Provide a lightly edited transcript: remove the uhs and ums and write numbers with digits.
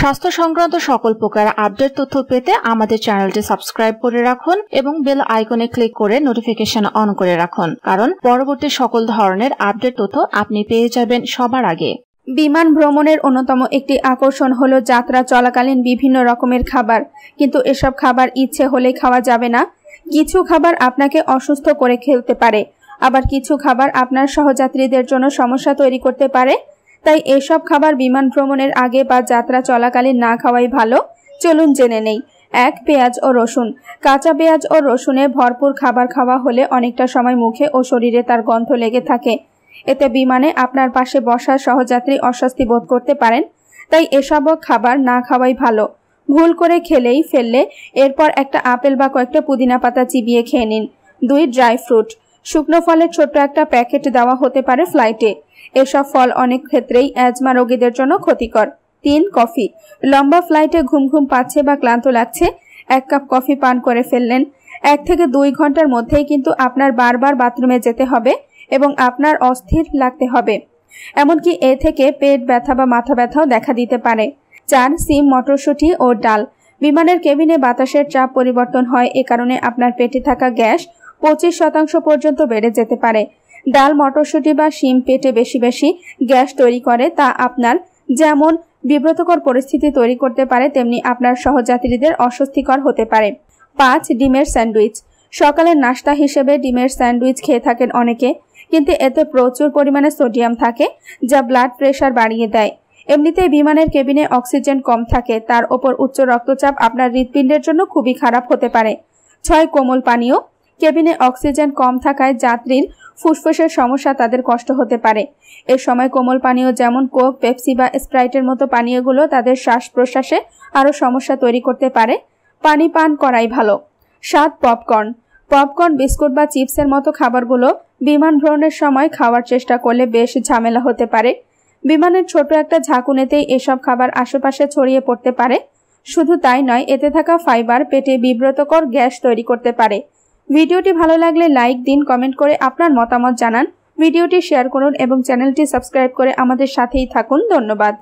স্বাস্থ্য সংক্রান্ত সকল প্রকার আপডেট তথ্য পেতে আমাদের চ্যানেলটি সাবস্ক্রাইব করে রাখুন এবং বেল আইকনে ক্লিক করে নোটিফিকেশন অন করে রাখুন, কারণ পরবর্তী সকল ধরনের আপডেট তথ্য আপনি পেয়ে যাবেন সবার আগে। বিমান ভ্রমণের অন্যতম একটি আকর্ষণ হলো যাত্রা চলাকালীন বিভিন্ন রকমের খাবার, কিন্তু এসব খাবার ইচ্ছে হলে খাওয়া যাবে না। কিছু খাবার আপনাকে অসুস্থ করে ফেলতে পারে, আবার কিছু খাবার আপনার সহযাত্রীদের জন্য সমস্যা তৈরি করতে পারে। তাই এসব খাবার বিমান ভ্রমণের আগে বা যাত্রা চলাকালীন না খাওয়াই ভালো। চলুন জেনে নেই। 1. পেঁয়াজ ও রসুন। কাঁচা পেঁয়াজ ও রসুনে ভরপুর খাবার খাওয়া হলে অনেকটা সময় মুখে ও শরীরে তার গন্ধ লেগে থাকে। এতে বিমানে আপনার পাশে বসা সহযাত্রী অস্বস্তি বোধ করতে পারেন। তাই এসব খাবার না খাওয়াই ভালো। ভুল করে খেলেই ফেললে এরপর একটা আপেল বা কয়েকটা পুদিনা পাতা চিবিয়ে খেয়ে নিন। 2. Dry fruit. শুকনো ফলের ছোট্ট একটা প্যাকেট দেওয়া হতে পারে ফ্লাইটে। এসব ফল অনেক ক্ষেত্রেই অ্যাজমা রোগীদের জন্য ক্ষতিকর। 3. কফি। লম্বা ফ্লাইটে ঘুম ঘুম পাচ্ছে বা ক্লান্ত লাগছে, 1 কাপ কফি পান করে ফেললেন। 1 থেকে 2 ঘন্টার মধ্যেই কিন্তু আপনার বারবার বাথরুমে যেতে হবে এবং আপনার অস্থির লাগতে হবে। এমনকি এ থেকে পেট ব্যথা বা মাথা ব্যথাও দেখা দিতে পারে। 4. সিম, মটরশুঁটি ও ডাল। বিমানের কেবিনে বাতাসের চাপ পরিবর্তন হয়, এ কারণে আপনার পেটে থাকা গ্যাস 25% পর্যন্ত বেড়ে যেতে পারে। ডাল, মটরশুঁটি বা শিম পেটে বেশি বেশি গ্যাস তৈরি করে, তা আপনার যেমন বিব্রতকর পরিস্থিতি তৈরি করতে পারে, তেমনি আপনার সহযাত্রীদের অস্বস্তিকর হতে পারে। 5. ডিমের স্যান্ডউইচ। সকালের নাস্তা হিসেবে ডিমের স্যান্ডউইচ খেয়ে থাকেন অনেকে, কিন্তু এতে প্রচুর পরিমাণে সোডিয়াম থাকে, যা ব্লাড প্রেশার বাড়িয়ে দেয়। এমনিতেই বিমানের কেবিনে অক্সিজেন কম থাকে, তার ওপর উচ্চ রক্তচাপ আপনার হৃৎপিণ্ডের জন্য খুবই খারাপ হতে পারে। 6. কোমল পানীয়। কেবিনে অক্সিজেন কম থাকায় যাত্রীর ফুসফুসের সমস্যা তাদের কষ্ট হতে পারে। এ সময় কোমল পানীয় যেমন কোক, পেপসি বা স্প্রাইটের মতো পানীয়গুলো তাদের শ্বাস প্রশ্বাসে আরও সমস্যা তৈরি করতে পারে। পানি পান করাই ভালো। 7. পপকর্ন। পপকর্ন, বিস্কুট বা চিপসের মতো খাবারগুলো বিমান ভ্রমণের সময় খাওয়ার চেষ্টা করলে বেশ ঝামেলা হতে পারে। বিমানের ছোট একটা ঝাঁকুনিতেই এসব খাবার আশেপাশে ছড়িয়ে পড়তে পারে। শুধু তাই নয়, এতে থাকা ফাইবার পেটে বিব্রতকর গ্যাস তৈরি করতে পারে। ভিডিওটি ভালো লাগলে লাইক দিন, কমেন্ট করে আপনার মতামত জানান, ভিডিওটি শেয়ার করুন এবং চ্যানেলটি সাবস্ক্রাইব করে আমাদের সাথেই থাকুন। ধন্যবাদ।